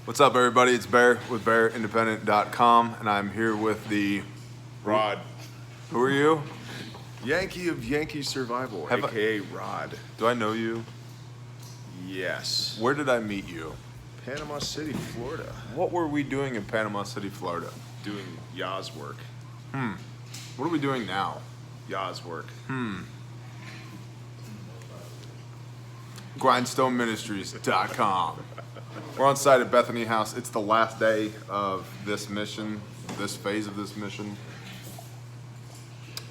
What's up, everybody? It's Bear with BearIndependent.com, and I'm here with the... Rod. Who are you? Yankee of Yankee Survival, a.k.a. Rod. Do I know you? Yes. Where did I meet you? Panama City, Florida. What were we doing in Panama City, Florida? Doing Yah's work. What are we doing now? Yah's work. GrindstoneMinistries.com. We're on site at Bethany House. It's the last day of this mission, this phase of this mission.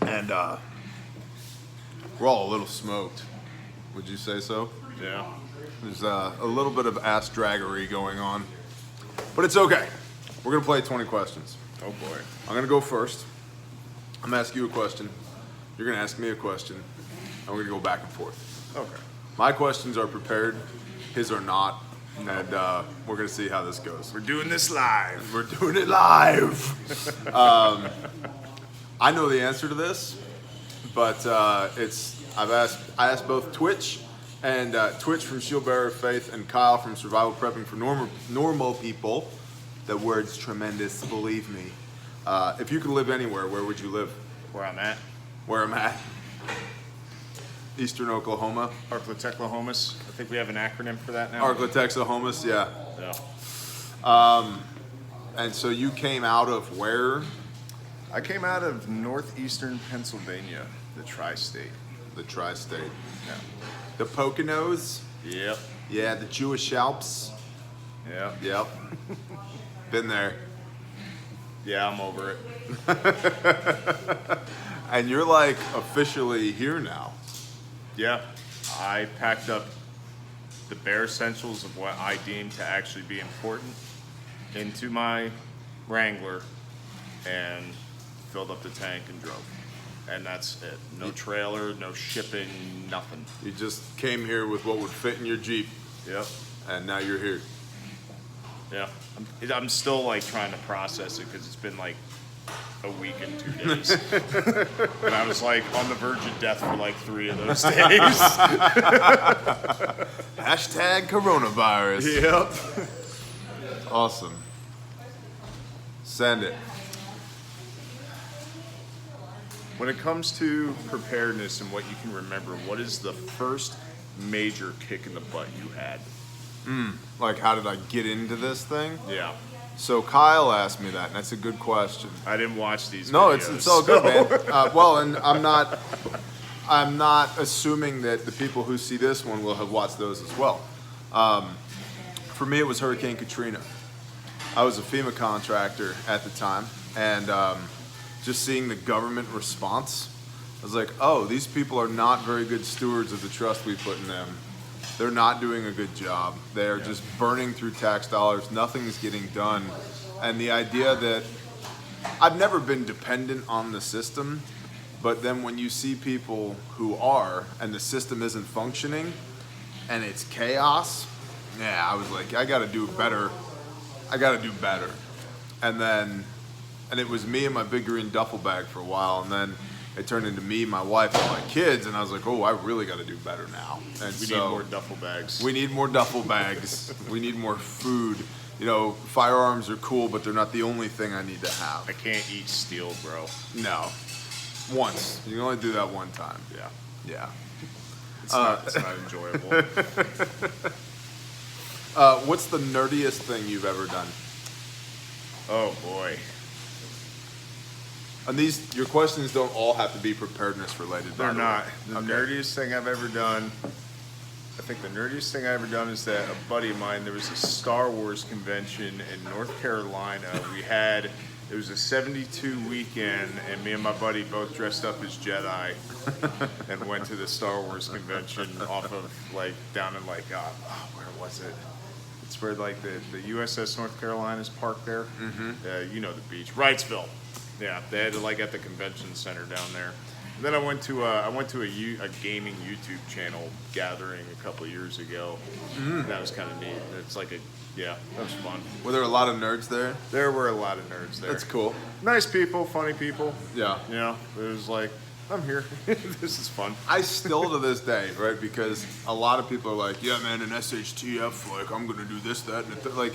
And we're all a little smoked. Would you say so? Yeah. There's a little bit of ass draggery going on. But it's okay. We're going to play 20 questions. Oh boy. I'm going to go first. I'm going to ask you a question. You're going to ask me a question. And we're going to go back and forth. Okay. My questions are prepared. His are not. And we're going to see how this goes. We're doing this live. We're doing it live. I know the answer to this, but I asked both Twitch and Twitch from Shield Bearer of Faith and Kyle from Survival Prepping for Normal People. The word's tremendous, believe me. If you could live anywhere, where would you live? Where I'm at. Where I'm at? Eastern Oklahoma. Arklahoma. I think we have an acronym for that now. Oklahoma, yeah. Yeah. And so you came out of where? I came out of northeastern Pennsylvania, the tri-state. The tri-state. Yeah. The Poconos? Yep. Yeah, the Jewish Alps. Yep. Yep. Been there. Yeah, I'm over it. And you're like officially here now. Yeah. I packed up the bare essentials of what I deem to actually be important into my Wrangler and filled up the tank and drove. And that's it. No trailer, no shipping, nothing. You just came here with what would fit in your Jeep. Yep. And now you're here. Yeah. I'm still like trying to process it because it's been like a week and 2 days. And I was like on the verge of death for like 3 of those days. Hashtag coronavirus. Yep. Awesome. Send it. When it comes to preparedness and what you can remember, what is the first major kick in the butt you had? Like, how did I get into this thing? Yeah. So Kyle asked me that, and that's a good question. I didn't watch these No, videos, it's all good, man. Well, and I'm not assuming that the people who see this one will have watched those as well. For me, it was Hurricane Katrina. I was a FEMA contractor at the time, and just seeing the government response, I was like, oh, these people are not very good stewards of the trust we put in them. They're not doing a good job. They're just burning through tax dollars. Nothing's getting done. And the idea that I've never been dependent on the system, but then when you see people who are, and the system isn't functioning, and it's chaos, yeah, I was like, I gotta do better. And it was me and my big green duffel bag for a while, and then it turned into me, my wife, and my kids, and I was like, oh, I really got to do better now. And we need more duffel bags. We need more duffel bags. We need more food. You know, firearms are cool, but they're not the only thing I need to have. I can't eat steel, bro. No. Once. You can only do that one time. Yeah. Yeah. It's not enjoyable. What's the nerdiest thing you've ever done? Oh, boy. And your questions don't all have to be preparedness related. They're not. The Okay. nerdiest thing I've ever done, I think the nerdiest thing I ever done is that a buddy of mine, there was a Star Wars convention in North Carolina. It was a 72 weekend, and me and my buddy both dressed up as Jedi and went to the Star Wars convention off of like down in like, where was it? It's where like the USS North Carolina's parked there. Mm-hmm. You know the beach, Wrightsville. Yeah, they had it like at the convention center down there. And then I went to a gaming YouTube channel gathering a couple of years ago. That was kind of neat. It's like that was fun. Were there a lot of nerds there? There were a lot of nerds there. That's cool. Nice people, funny people. Yeah. You know, it was like, I'm here. This is fun. I still to this day, right? Because a lot of people are like, yeah, man, in SHTF, like, I'm going to do this, that, and like,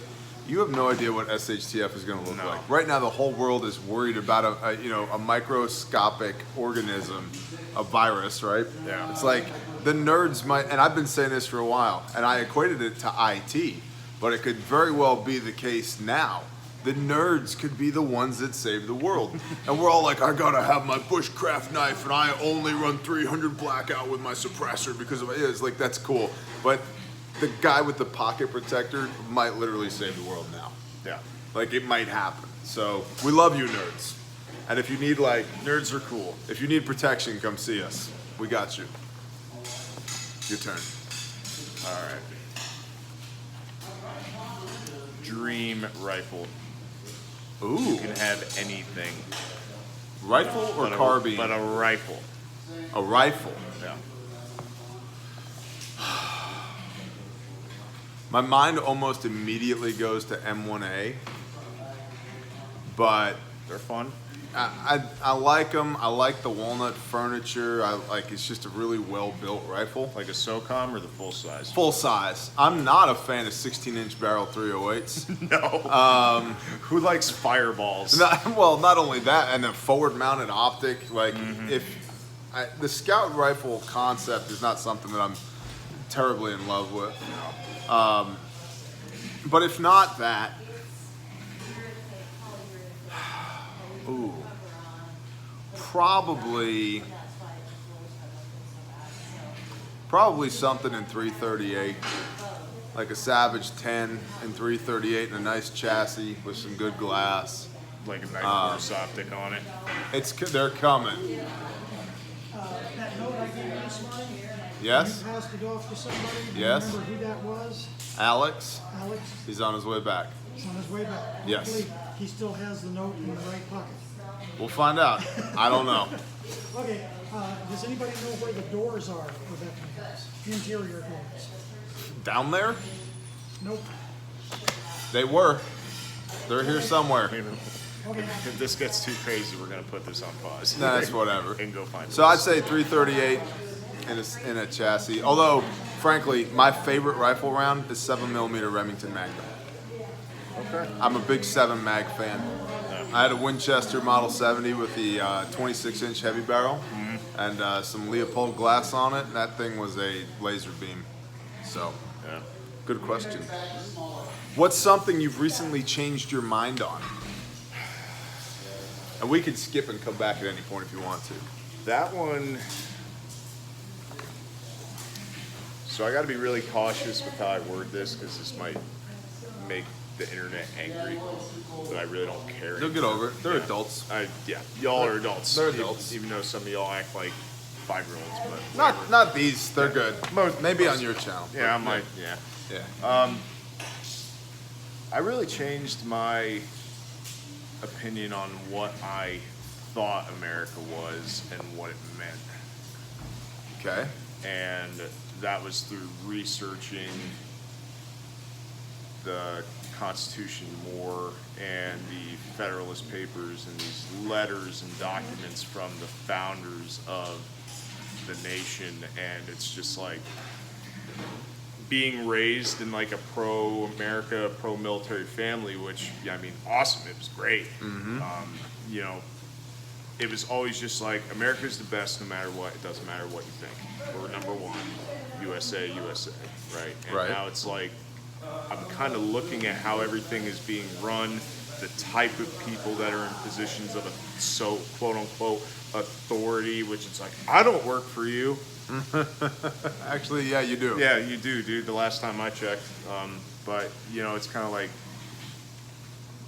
You have no idea what SHTF is going to look No. like. Right now, the whole world is worried about a microscopic organism, a virus, right? Yeah. It's like the nerds might, and I've been saying this for a while, and I equated it to IT, but it could very well be the case now. The nerds could be the ones that save the world. And we're all like, I gotta have my bushcraft knife, and I only run 300 blackout with my suppressor because of it. It's like, that's cool. But the guy with the pocket protector might literally save the world now. Yeah. Like, it might happen. So we love you, nerds. And if you need, like, Nerds are cool. if you need protection, come see us. We got you. Your turn. All right. Dream rifle. Ooh, You can have anything. rifle or but carbine? But a rifle. A rifle. Yeah. My mind almost immediately goes to M1A, but They're fun. I like them. I like the walnut furniture. It's just a really well built rifle. Like a SOCOM or the full size? Full size. I'm not a fan of 16-inch barrel 308s. No. Who likes fireballs? Not only that, and the forward mounted optic. Like, the scout rifle concept is not something that I'm terribly in love with. But if not that, ooh, probably something in 338, like a Savage 10 in 338 and a nice chassis with some good glass. Like a nice optic on it. They're coming. That note I gave you this morning, Yes, you passed it off to somebody. Do you Yes. remember who that was? Alex, Alex, he's on his way back. he's on his way back. Yes. Hopefully, he still has the note in the right pocket. We'll find out. I don't know. Okay, does anybody know where the doors are for that house? Interior doors? Down there, Nope. they were. They're here somewhere. Okay, If this gets too crazy, we're gonna put this on pause. No, that's whatever. And go find. So I'd say 338 in a chassis. Although, frankly, my favorite rifle round is 7mm Remington Magnum. Okay. I'm a big 7 mag fan. I had a Winchester Model 70 with the 26-inch heavy barrel and some Leopold glass on it. And that thing was a laser beam. So, Yeah. good question. What's something you've recently changed your mind on? And we can skip and come back at any point if you want to. That one. So I got to be really cautious with how I word this because this might make the internet angry, but I really don't care. They'll get over it. They're adults. Y'all are adults. They're adults. Even though some of y'all act like 5-year-olds, but Not these. They're good. Maybe most- on your channel. yeah, I but might. Yeah. Yeah. I really changed my opinion on what I thought America was and what it meant. Okay. And that was through researching the Constitution more and the Federalist Papers and these letters and documents from the founders of the nation. And it's just like being raised in like a pro-America, pro-military family, which, yeah, I mean, awesome. It was great. You know, it was always just like, America's the best no matter what. It doesn't matter what you think. We're number one. USA, USA, right? And Right. now it's like, I'm kind of looking at how everything is being run, the type of people that are in positions of quote unquote authority, which it's like, I don't work for you. Actually, yeah, you do. Yeah, you do, dude. The last time I checked, but you know, it's kind of like,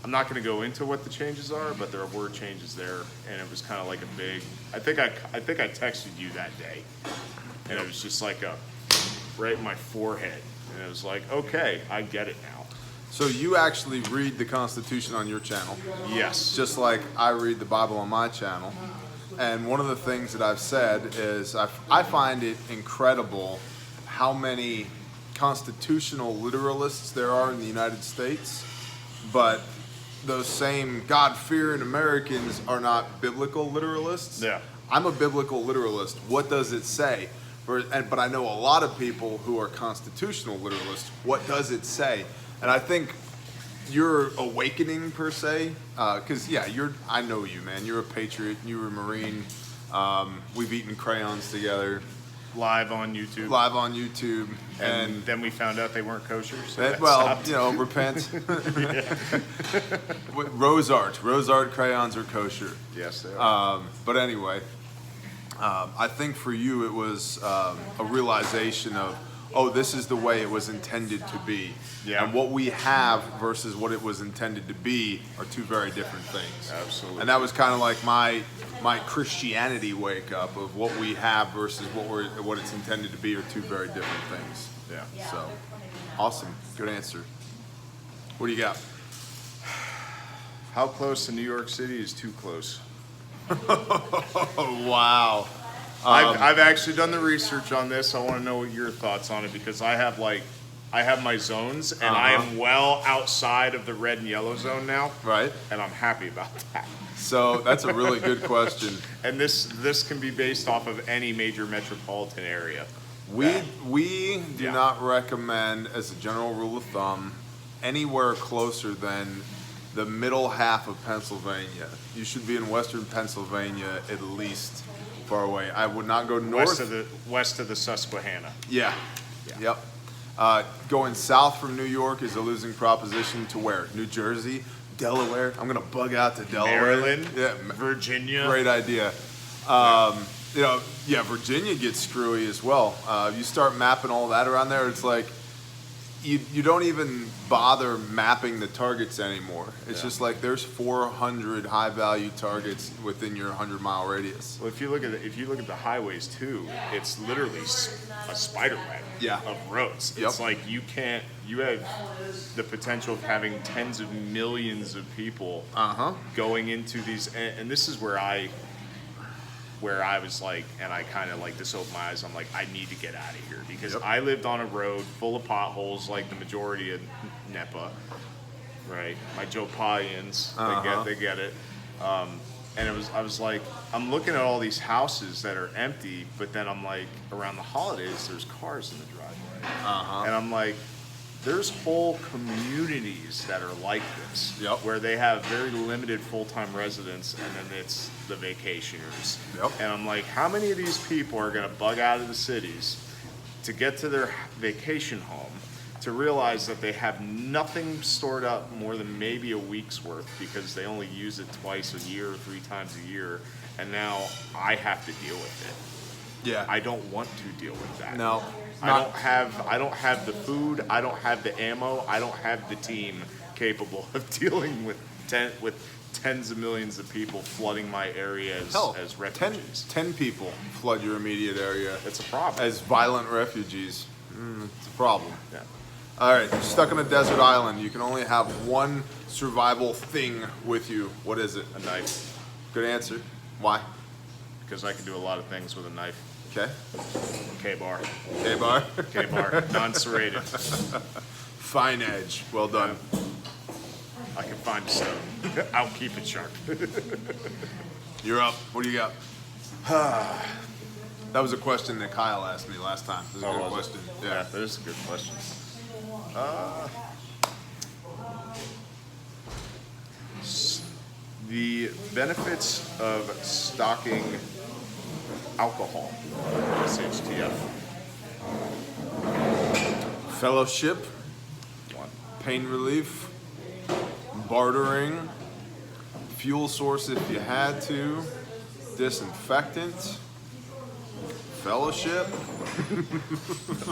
I'm not going to go into what the changes are, but there were changes there, and it was kind of like a big. I think I texted you that day, and it was just like a right in my forehead, and it was like, okay, I get it now. So you actually read the Constitution on your channel, Yes. just like I read the Bible on my channel. And one of the things that I've said is I find it incredible how many constitutional literalists there are in the United States, but those same God-fearing Americans are not biblical literalists. Yeah. I'm a biblical literalist. What does it say? But I know a lot of people who are constitutional literalists. What does it say? And I think your awakening per se, because yeah, I know you, man. You're a patriot. You were a Marine. We've eaten crayons together. Live on YouTube. Live on YouTube, And then we found out they weren't kosher. So that well, stopped. you know, repent. Rose art crayons are kosher. Yes, they are. But anyway, I think for you it was a realization of, oh, this is the way it was intended to be. Yeah. And what we have versus what it was intended to be are two very different things. Absolutely. And that was kind of like my Christianity wake up of what we have versus what it's intended to be are two very different things. Yeah. So, awesome. Good answer. What do you got? How close to New York City is too close? Oh, wow. I've actually done the research on this. I want to know what your thoughts on it because I have my zones and I am well outside of the red and yellow zone now. Right. And I'm happy about that. So that's a really good question. And this can be based off of any major metropolitan area. We do Yeah. not recommend, as a general rule of thumb, anywhere closer than the middle half of Pennsylvania. You should be in western Pennsylvania at least far away. I would not go north. West of the Susquehanna. Yeah. Yeah. Yep. Going south from New York is a losing proposition to where? New Jersey, Delaware. I'm gonna bug out to Delaware. Maryland, Yeah. Virginia. Great idea. You know, yeah, Virginia gets screwy as well. You start mapping all that around there, it's like you don't even bother mapping the targets anymore. It's just like there's 400 high value targets within your 100-mile radius. Well, if you look at the highways too, it's literally a spider web of roads. Yep. It's like you have the potential of having tens of millions of people going into these, and this is where I was like, and I kind of like this opened my eyes. I'm like, I need to get out of here because I lived on a road full of potholes, like the majority of NEPA, right? My Joe Palians, they get it. And I was like, I'm looking at all these houses that are empty, but then I'm like, around the holidays, there's cars in the driveway, and I'm like, there's whole communities that are like this, where they have very limited full-time residents, and then it's the vacationers. And I'm like, how many of these people are going to bug out of the cities to get to their vacation home, to realize that they have nothing stored up more than maybe a week's worth because they only use it twice a year or 3 times a year, and now I have to deal with it. Yeah. I don't want to deal with that. No. I don't have the food. I don't have the ammo. I don't have the team capable of dealing with tens of millions of people flooding my area as refugees. 10 people flood your immediate area. It's a problem. As violent refugees. It's a problem. Yeah. All right, you're stuck on a desert island. You can only have one survival thing with you. What is it? A knife. Good answer. Why? Because I can do a lot of things with a knife. Okay. K-bar. K-bar. K-bar. Non-serrated. Fine edge. Well done. I can find a stone. I'll keep it sharp. You're up. What do you got? That was a question that Kyle asked me last time. It was a good question. Yeah, that is a good question. The benefits of stocking alcohol, SHTF. Fellowship, One. pain relief, bartering, fuel source if you had to, disinfectant, fellowship,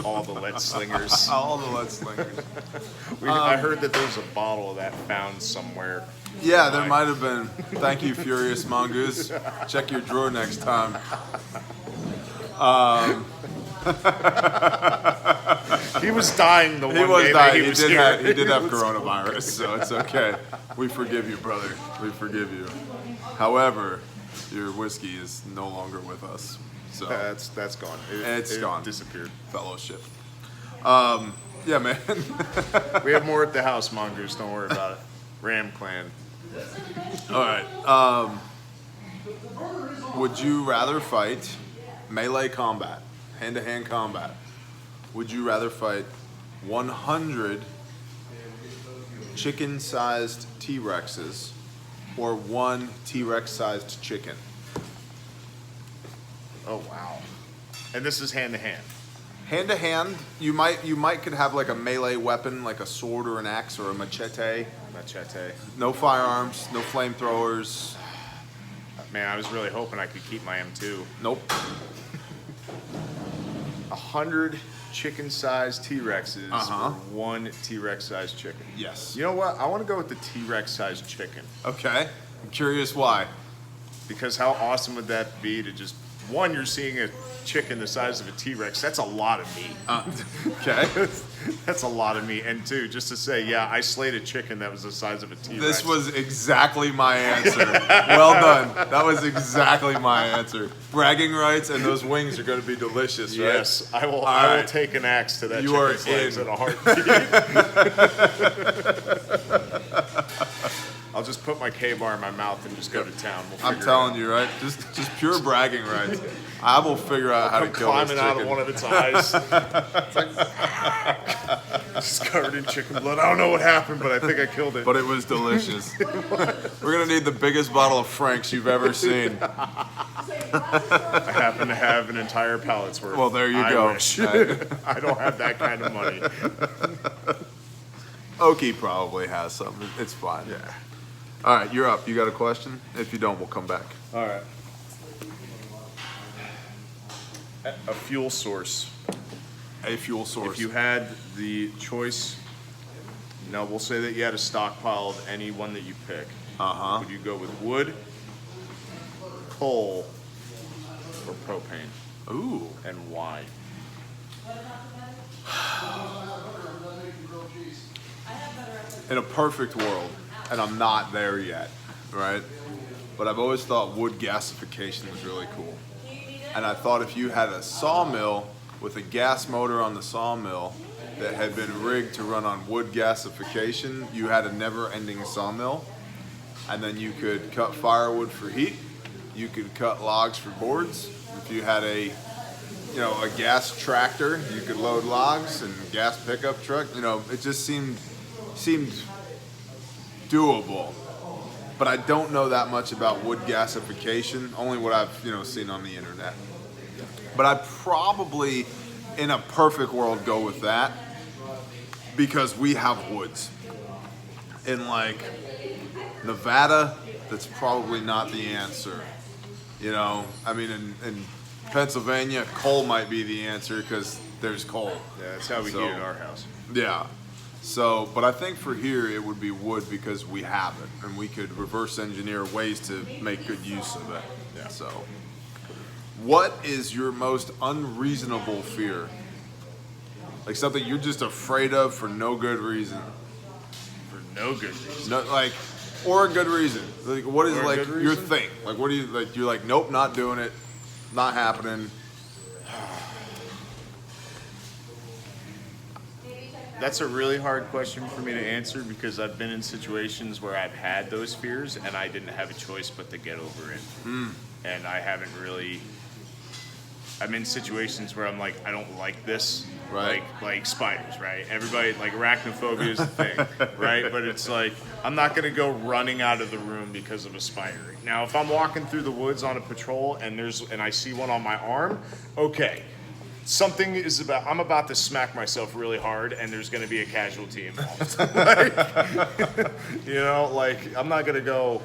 All the lead slingers. all the lead slingers. I heard that there's a bottle of that found somewhere. Yeah, there might have been. Thank you, Furious Mongoose. Check your drawer next time. He was dying the one He was day that dying. he was He here. did have coronavirus, so it's okay. We forgive you, brother. We forgive you. However, your whiskey is no longer with us. So That's gone. It's gone. Disappeared. fellowship. Yeah, man. We have more at the house, Mongoose. Don't worry about it. Ram Clan. All right. Would you rather fight melee combat, hand-to-hand combat? Would you rather fight 100 chicken-sized T-Rexes or 1 T-Rex-sized chicken? Oh, wow. And this is hand to hand. Hand to hand, you might could have like a melee weapon, like a sword or an axe or a machete. Machete. No firearms, no flamethrowers. Man, I was really hoping I could keep my M2. Nope. 100 chicken-sized T-Rexes Uh-huh. or 1 T-Rex-sized chicken. Yes. You know what? I want to go with the T-Rex-sized chicken. Okay. I'm curious why. Because how awesome would that be to just, one, you're seeing a chicken the size of a T-Rex. That's a lot of meat. Okay. That's a lot of meat. And two, just to say, yeah, I slayed a chicken that was the size of a T-Rex. This was exactly my answer. Well done. That was exactly my answer. Bragging rights, and those wings are going to be delicious, right? Yes, I will. All I will right. take an axe to that You are chicken's legs in. in a heartbeat. I'll just put my K-bar in my mouth and just go to town. We'll I'm figure telling it you, right? Just pure bragging rights. I will figure out how to out. kill this Climbing out chicken. of one of its eyes. It's like, just covered in chicken blood. I don't know what happened, but I think I killed it. But it was delicious. We're gonna need the biggest bottle of Frank's you've ever seen. I happen to have an entire pallet's worth. Well, there you I go. wish. I don't have that kind of money. Okie probably has some. It's fine. Yeah. All right, you're up. You got a question? If you don't, we'll come back. All right. A fuel source. A fuel source. If you had the choice, now we'll say that you had a stockpile of any one that you pick. Uh-huh. Would you go with wood, coal, or propane? Ooh. And why? In a perfect world, and I'm not there yet, right? But I've always thought wood gasification was really cool. And I thought if you had a sawmill with a gas motor on the sawmill that had been rigged to run on wood gasification, you had a never-ending sawmill. And then you could cut firewood for heat. You could cut logs for boards. If you had a gas tractor, you could load logs, and gas pickup truck. It just seemed doable. But I don't know that much about wood gasification, only what I've seen on the internet. But I'd probably, in a perfect world, go with that because we have woods. In like Nevada, that's probably not the answer. I mean, in Pennsylvania, coal might be the answer because there's coal. Yeah, that's how we So- heat at our house. Yeah. So, but I think for here it would be wood because we have it, and we could reverse engineer ways to make good use of it. Yeah. So, what is your most unreasonable fear? Like something you're just afraid of for no good reason. For no good reason. No, like, or a good reason. Like, what is Or a like good your reason? thing? Like, what do you like? You're like, nope, not doing it, not happening. That's a really hard question for me to answer because I've been in situations where I've had those fears and I didn't have a choice but to get over it. And I haven't really. I'm in situations where I'm like, I don't like this. Right. Like spiders, right? Everybody, like arachnophobia is a thing, right? But it's like, I'm not going to go running out of the room because of a spider. Now, if I'm walking through the woods on a patrol and I see one on my arm, okay. Something is I'm about to smack myself really hard and there's going to be a casualty involved. I'm not going to go,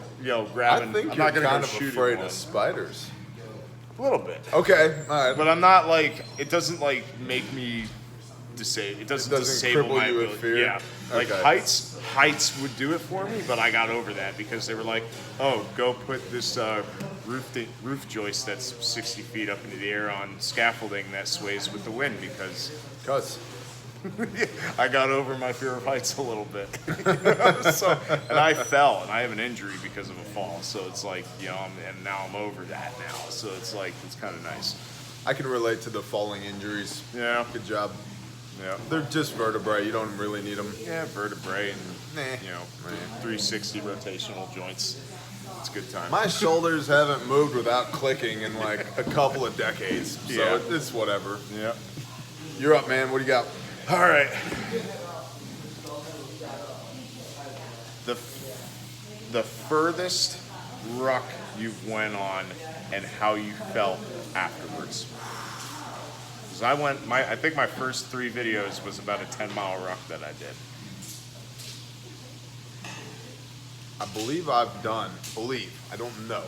grabbing. I think I'm you're not going to kind go of shooting afraid one. of spiders. A little bit. Okay, all right. But I'm not like, it doesn't like make me disable. It doesn't disable cripple my you with ability. fear? Yeah. Like Okay. heights would do it for me, but I got over that because they were like, oh, go put this roof joist that's 60 feet up into the air on scaffolding that sways with the wind because I got over my fear of heights a little bit. And I fell and I have an injury because of a fall. So it's like, and now I'm over that now. So it's like, it's kind of nice. I can relate to the falling injuries. Yeah. Good job. Yeah. They're just vertebrae. You don't really need them. Yeah, vertebrae and, Nah. 360 rotational joints. It's a good time. My shoulders haven't moved without clicking in like a couple of decades. So Yeah. it's whatever. Yeah. You're up, man. What do you got? All right. the furthest ruck you went on and how you felt afterwards. Because I think my first 3 videos was about a 10-mile ruck that I did. I believe I don't know,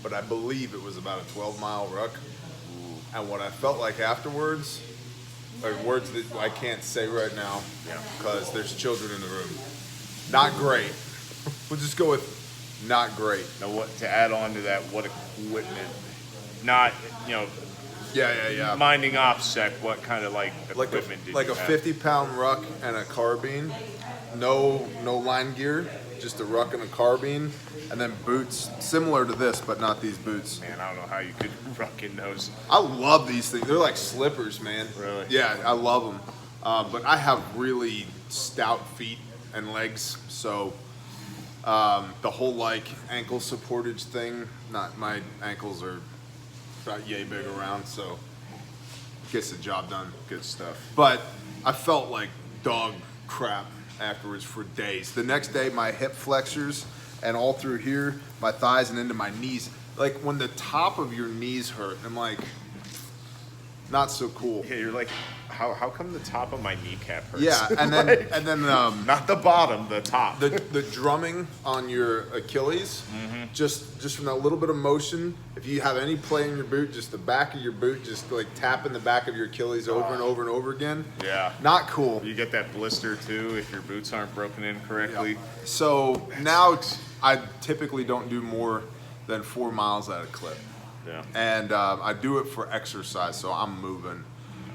but I believe it was about a 12-mile ruck. And what I felt like afterwards are words that I can't say right now because there's children in the room. Not great. We'll just go with not great. Now, what to add on to that? What equipment? Not Yeah. minding OPSEC. What kind of like Like equipment did a you have? 50-pound ruck and a carbine. No line gear, just a ruck and a carbine, and then boots similar to this, but not these boots. Man, I don't know how you could ruck in those. I love these things. They're like slippers, man. Really? Yeah, I love them. But I have really stout feet and legs, so the whole like ankle supportage thing. Not my ankles are about yay big around, so gets the job done. Good stuff. But I felt like dog crap afterwards for days. The next day, my hip flexors and all through here, my thighs and into my knees. Like when the top of your knees hurt, I'm like, not so cool. Yeah, you're like, how come the top of my kneecap hurts? Yeah, and then not the bottom, the top. the drumming on your Achilles, just from that little bit of motion. If you have any play in your boot, just the back of your boot, just like tapping the back of your Achilles over and over and over again. Yeah. Not cool. You get that blister too if your boots aren't broken in correctly. So now I typically don't do more than 4 miles at a clip. Yeah. And I do it for exercise, so I'm moving.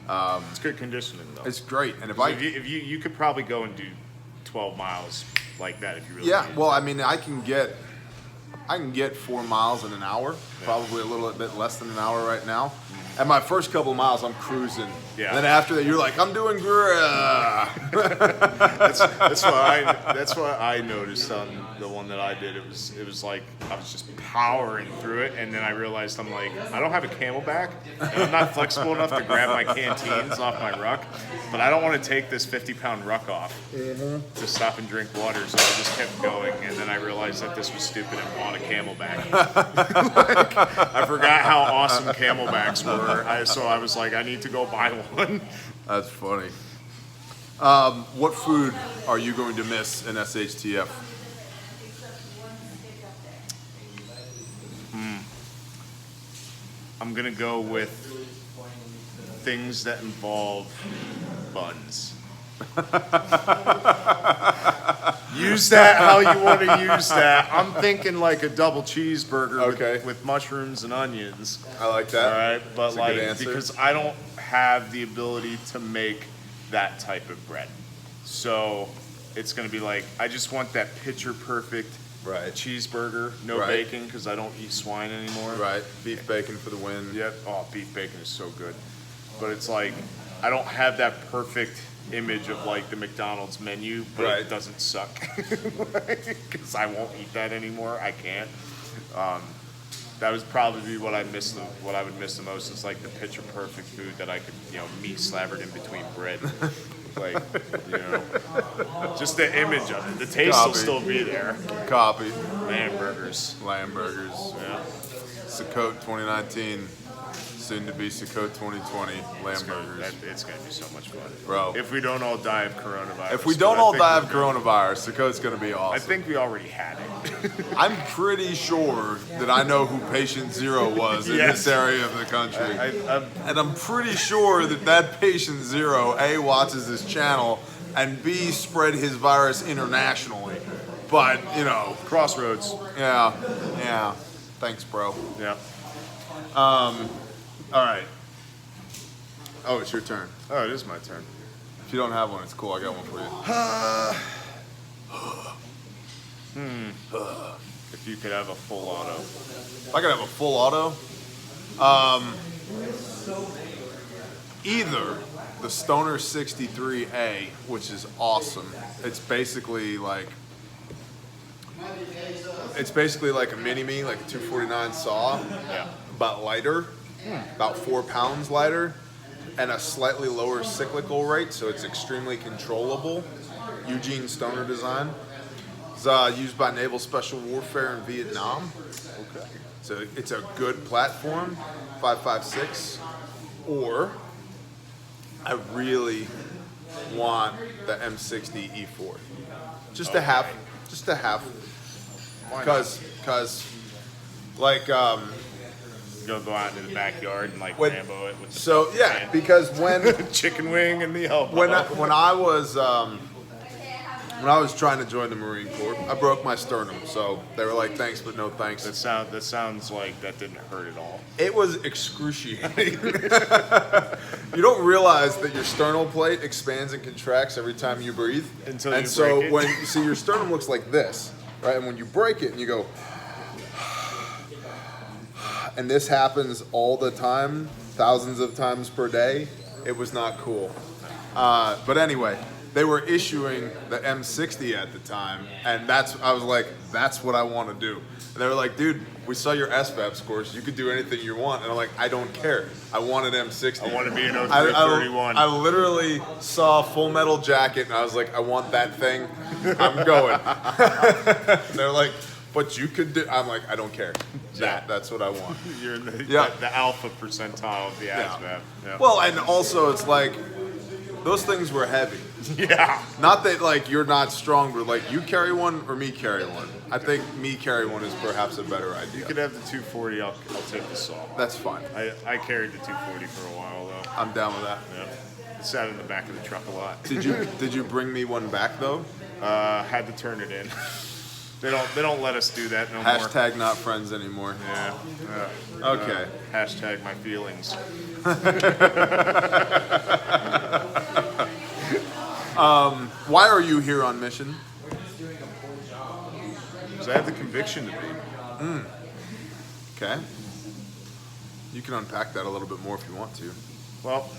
It's good conditioning though. It's great. And if you could probably go and do 12 miles like that if you really needed well, to. I mean, I can get 4 miles in an hour, probably a little bit less than an hour right now. At my first couple of miles, I'm cruising. Yeah. And then after that, you're like, I'm doing great. That's what I noticed on the one that I did. It was like I was just powering through it, and then I realized I'm like, I don't have a camelback, and I'm not flexible enough to grab my canteens off my ruck, but I don't want to take this 50-pound ruck off to stop and drink water, so I just kept going, and then I realized that this was stupid and bought a camelback. I forgot how awesome camelbacks were, so I was like, I need to go buy one. That's funny. What food are you going to miss in SHTF? I'm gonna go with things that involve buns. Use that how you want to use that. I'm thinking like a double cheeseburger with mushrooms and onions. I like that. All right, but That's a good answer. because I don't have the ability to make that type of bread, so it's gonna be like I just want that picture perfect cheeseburger, no bacon because I don't eat swine anymore. Right, beef bacon for the win. Yep. Oh, beef bacon is so good, but it's like I don't have that perfect image of like the McDonald's menu, but it doesn't suck because I won't eat that anymore. I can't. That would probably be what I would miss the most is like the picture perfect food that I could, meat slathered in between bread. Like, just the image of it. The taste will still be there. Copy. Lamb burgers. Yeah. Sukkot 2019. Soon to be Sukkot 2020. Lamb burgers. It's going to be so much fun. Bro. If we don't all die of coronavirus. If we don't all die of coronavirus, Sukkot's going to be awesome. I think we already had it. I'm pretty sure that I know who patient zero was in this area of the country. And I'm pretty sure that patient zero, A, watches this channel, and B, spread his virus internationally. But, Crossroads. Yeah. Thanks, bro. Yeah. All right. Oh, it's your turn. Oh, it is my turn. If you don't have one, it's cool. I got one for you. If you could have a full auto. If I could have a full auto, either the Stoner 63A, which is awesome. It's basically like a mini-me, like a 249 saw, but lighter, about 4 pounds lighter, and a slightly lower cyclical rate, so it's extremely controllable. Eugene Stoner design. It's used by Naval Special Warfare in Vietnam. Okay. So it's a good platform, 5.56. Or I really want the M60 E4. Just to have. Why not? Because like You'll go out into the backyard and like When- Rambo it with the so yeah, hand. because when chicken wing and the elbow. when I was trying to join the Marine Corps, I broke my sternum. So they were like, thanks, but no thanks. that sounds like that didn't hurt at all. It was excruciating. You don't realize that your sternal plate expands and contracts every time you breathe. Until and you so break it. when you see your sternum looks like this, right? And when you break it and you go, and this happens all the time, thousands of times per day, it was not cool. But anyway, they were issuing the M60 at the time, and I was like, that's what I want to do. And they were like, dude, we saw your SVAP scores. You could do anything you want. And I'm like, I don't care. I want an M60. I want to be an 0331. I literally saw Full Metal Jacket, and I was like, I want that thing. I'm going. And they're like, but you could do. I'm like, I don't care. That's what I want. You're in the alpha percentile of the ASVAB. Yeah. Well, and also it's like those things were heavy. Yeah. Not that like you're not strong, but like you carry one or me carry one. I think me carry one is perhaps a better idea. You could have the 240. I'll take the saw. That's fine. I carried the 240 for a while though. I'm down with that. Yeah. It sat in the back of the truck a lot. Did you bring me one back though? Had to turn it in. They don't let us do that no more. Hashtag not friends anymore. Yeah. Okay. Hashtag my feelings. Why are you here on mission? Because I have the conviction to be. Okay. You can unpack that a little bit more if you want to. Well,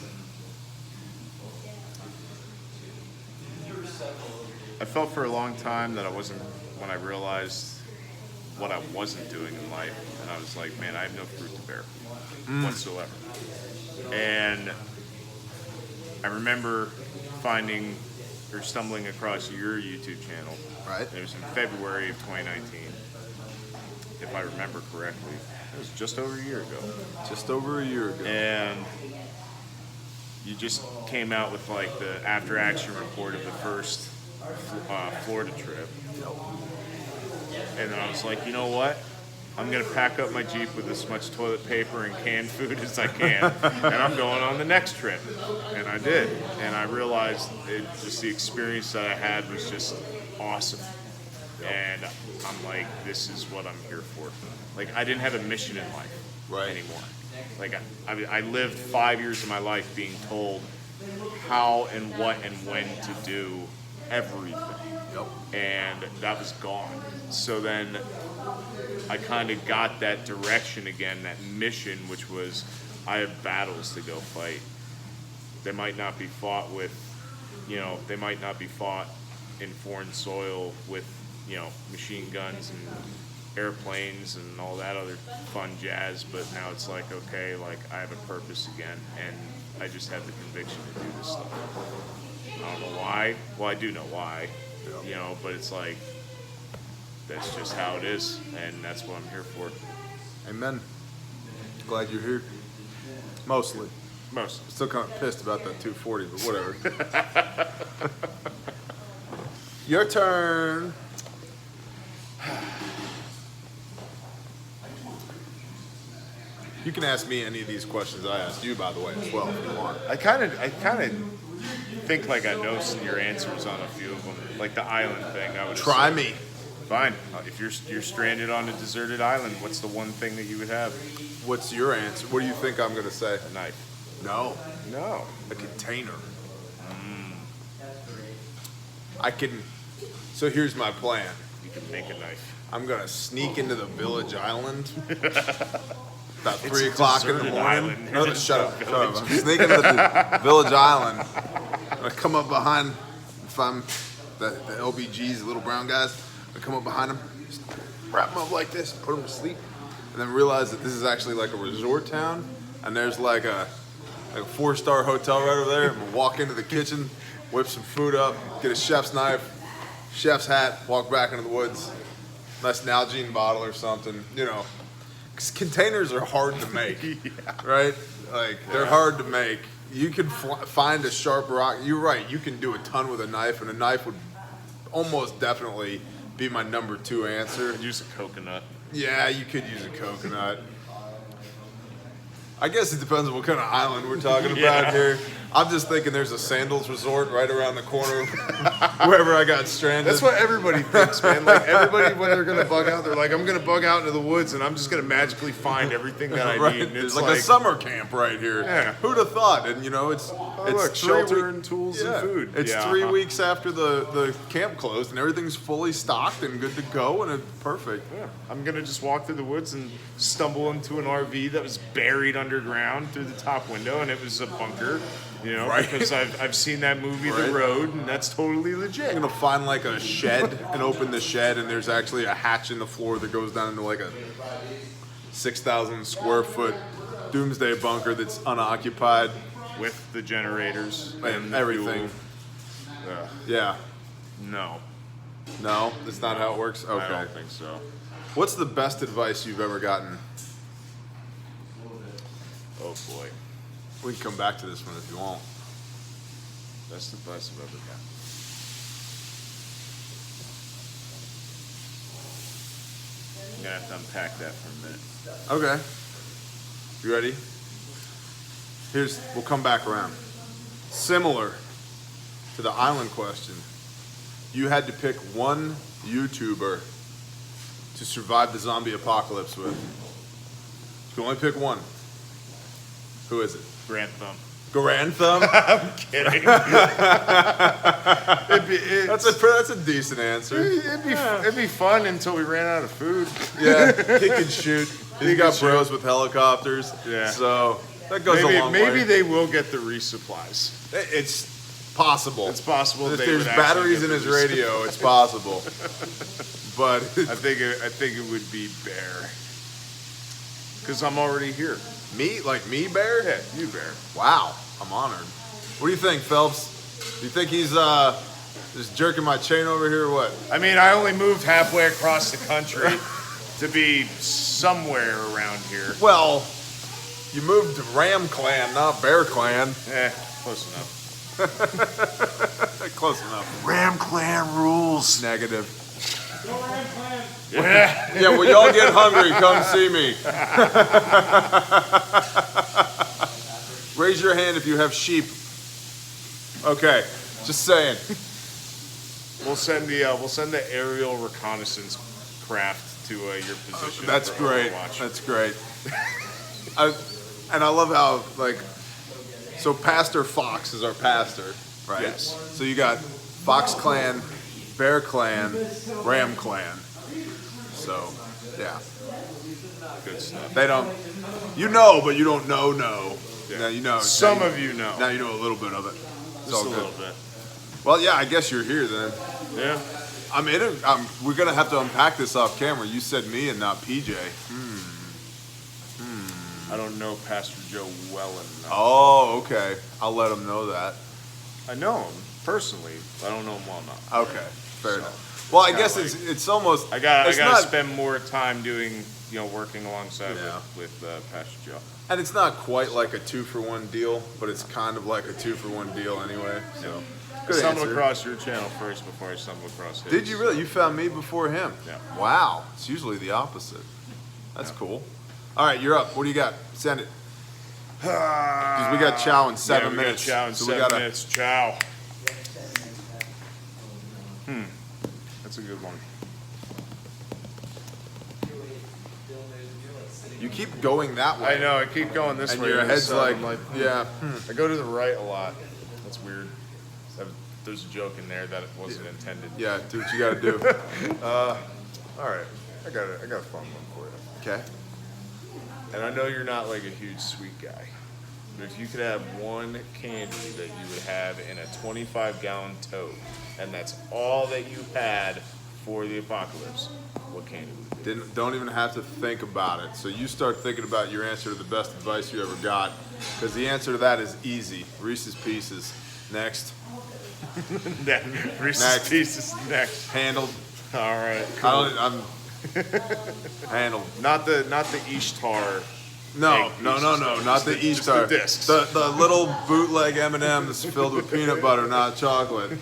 I felt for a long time that I wasn't, when I realized what I wasn't doing in life, and I was like, man, I have no fruit to bear whatsoever. And I remember finding or stumbling across your YouTube channel. Right. It was in February of 2019, if I remember correctly. It was just over a year ago. Just over a year ago. And you just came out with like the after action report of the first Florida trip. And then I was like, you know what? I'm going to pack up my Jeep with as much toilet paper and canned food as I can, and I'm going on the next trip. And I did. And I realized just the experience that I had was just awesome. And I'm like, this is what I'm here for. Like, I didn't have a mission in life anymore. Like, I lived 5 years of my life being told how and what and when to do everything. And that was gone. So then I kind of got that direction again, that mission, which was I have battles to go fight. They might not be fought with, they might not be fought in foreign soil with, machine guns and airplanes and all that other fun jazz, but now it's like, okay, like I have a purpose again, and I just have the conviction to do this stuff. I don't know why. Well, I do know why, but it's like, that's just how it is, and that's what I'm here for. Amen. Glad you're here. Mostly. Most. Still kind of pissed about that 240, but whatever. Your turn. You can ask me any of these questions I asked you, by the way, as well, if you want. I kind of think like I know your answers on a few of them, like the island thing. I would Try assume. me. Fine. If you're stranded on a deserted island, what's the one thing that you would have? What's your answer? What do you think I'm going to say? A knife. No. No. A container. I can. So here's my plan. You can make a knife. I'm going to sneak into the village island. About It's 3 a o'clock in the deserted morning. island. No, It's shut a up. Shut village. up. I'm sneaking into the village island. I come up behind, if I'm the LBGs, the little brown guys, I come up behind them, just wrap them up like this, put them to sleep, and then realize that this is actually like a resort town, and there's like a 4-star hotel right over there. I'm gonna walk into the kitchen, whip some food up, get a chef's knife, chef's hat, walk back into the woods, nice Nalgene bottle or something, you know. 'Cause containers are hard to make, right? Like, they're hard to make. You can find a sharp rock. You're right, you can do a ton with a knife, and a knife would almost definitely be my number 2 answer. Use a coconut. Yeah, you could use a coconut. I guess it depends on what kind of island we're talking about here. I'm just thinking there's a sandals resort right around the corner wherever I got stranded. That's what everybody thinks, man. Like, everybody, when they're going to bug out, they're like, I'm going to bug out into the woods and I'm just going to magically find everything that I need. And There's it's like a summer camp right here. Yeah. Who'd have thought? And you know, it's look, shelter shelter and tools and food. It's 3 weeks after the camp closed and everything's fully stocked and good to go and it's perfect. Yeah. I'm going to just walk through the woods and stumble into an RV that was buried underground through the top window, and it was a bunker, you know, because I've seen that movie, The Road, and that's totally legit. You're gonna find like a shed and open the shed, and there's actually a hatch in the floor that goes down into like a 6,000 square foot doomsday bunker that's unoccupied With the generators and the everything. fuel. Yeah. No, No, that's not how it works. Okay. I don't think so. What's the best advice you've ever gotten? Oh boy, We can come back to this one if you want. that's the best I've ever gotten. I'm gonna have to unpack that for a minute. Okay. You ready? We'll come back around. Similar to the island question, you had to pick one YouTuber to survive the zombie apocalypse with. You can only pick one. Who is it? Grand Thumb. Grand Thumb? I'm kidding. That's a decent answer. It'd be fun until we ran out of food. Yeah, he can shoot. He's got bros with helicopters. Yeah. So that goes a long way. Maybe they will get the resupplies. It's possible. It's possible If they there's would actually batteries get in his the radio, it's possible. But I think it would be Bear. Because I'm already here. me, Bear? Yeah, you Bear. Wow, I'm honored. What do you think, Phelps? Do you think he's just jerking my chain over here or what? I mean, I only moved halfway across the country to be somewhere around here. Well, you moved to Ram Clan, not Bear Clan. Close enough. Close enough. Ram Clan rules. Negative. Yeah. Yeah, when y'all get hungry, come see me. Raise your hand if you have sheep. Okay, just saying. We'll send the aerial reconnaissance craft to your position. That's for great. Overwatch. That's great. And I love how, like, so Pastor Fox is our pastor, right? Yes. So you got Fox Clan, Bear Clan, Ram Clan. So, yeah. Good stuff. They don't, you know, but you don't know. Yeah. Now you know. Some of you know. Now you know a little bit of it. It's Just all a good. little bit. Well, yeah, I guess you're here then. Yeah. We're gonna have to unpack this off camera. You said me and not PJ. I don't know Pastor Joe well enough. Oh, okay. I'll let him know that. I know him personally, but I don't know him well enough. Okay, fair enough. Well, I guess it's almost. I gotta not, spend more time doing, working alongside Yeah. with Pastor Joe. and it's not quite like a 2-for-1 deal, but it's kind of like a 2-for-1 deal anyway. So, I good stumbled answer. across your channel first before I stumbled across his. Did you really? You found me before him? Yeah. Wow. It's usually the opposite. That's cool. All right, you're up. What do you got? Send it. Because we got chow in 7 we minutes. got chow in so 7 we gotta, minutes. Chow. That's a good one. You keep going that way. I know. I keep going this And way. your and head's this side, like, I'm yeah. I go to the right a lot. That's weird. There's a joke in there that it wasn't intended. Yeah, do what you gotta do. All right. I got a fun one for you. Okay. And I know you're not like a huge sweet guy, but if you could have one candy that you would have in a 25-gallon tote, and that's all that you had for the apocalypse, what candy would it be? Don't even have to think about it. So you start thinking about your answer to the best advice you ever got, because the answer to that is easy. Reese's Pieces. Next. Reese's Next. Pieces next. Handled. All right. I'm handled. Not the Ishtar. No, egg no, pieces, no, though. not the Just Ishtar. the discs. The little bootleg M&Ms filled with peanut butter, not chocolate.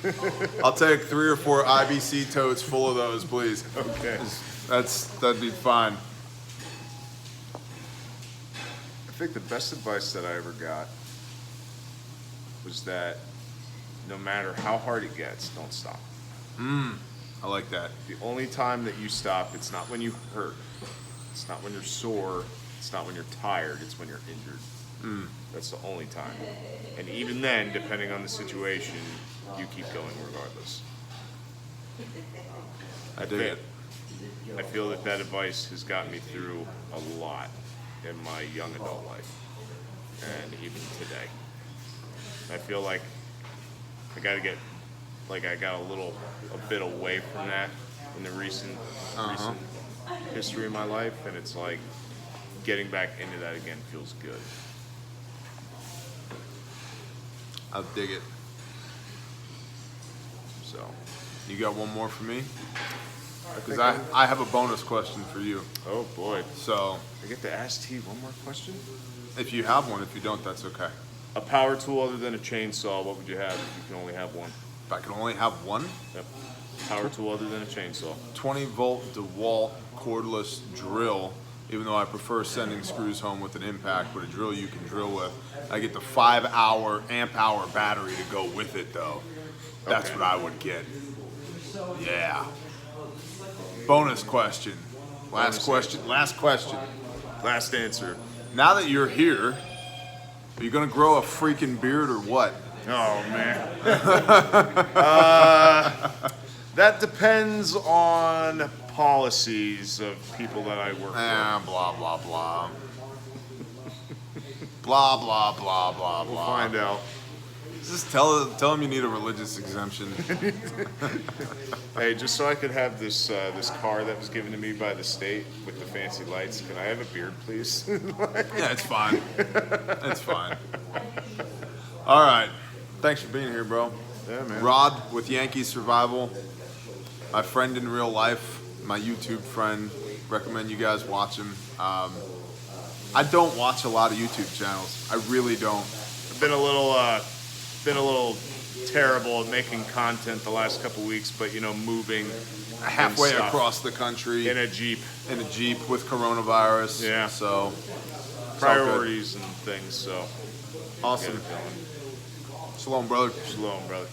I'll take 3 or 4 IBC totes full of those, please. Okay. That'd be fine. I think the best advice that I ever got was that no matter how hard it gets, don't stop. I like that. The only time that you stop, it's not when you hurt. It's not when you're sore. It's not when you're tired. It's when you're injured. That's the only time. And even then, depending on the situation, you keep going regardless. I dig it. I feel that that advice has gotten me through a lot in my young adult life, and even today. I feel like I got a bit away from that in the recent history of my life, and it's like getting back into that again feels good. I dig it. So, You got one more for me? Because I have a bonus question for you. oh boy, So I get to ask T one more question. if you have one, if you don't, that's okay. A power tool other than a chainsaw, what would you have if you can only have one? If I can only have one, Yep. Power tool other than a chainsaw. 20-volt DeWalt cordless drill. Even though I prefer sending screws home with an impact, but a drill you can drill with. I get the 5-hour amp-hour battery to go with it, though. That's Okay. what I would get. Yeah. Bonus question. Last question. Last question. Last answer. Now that you're here, are you gonna grow a freaking beard or what? Oh man. That depends on policies of people that I work with. Blah blah blah. Blah blah blah blah We'll blah. find out. Just tell them you need a religious exemption. Hey, just so I could have this this car that was given to me by the state with the fancy lights, can I have a beard, please? Yeah, it's fine. It's fine. All right. Thanks for being here, bro. Yeah, man. Rod with Yankee Survival, my friend in real life, my YouTube friend. Recommend you guys watch him. I don't watch a lot of YouTube channels. I really don't. I've been a little terrible at making content the last couple weeks, but you know, moving Halfway and stuff across the country in a Jeep, in a Jeep with coronavirus. Yeah. So priorities and things. So awesome. get it going. Shalom, brother. Shalom, brother.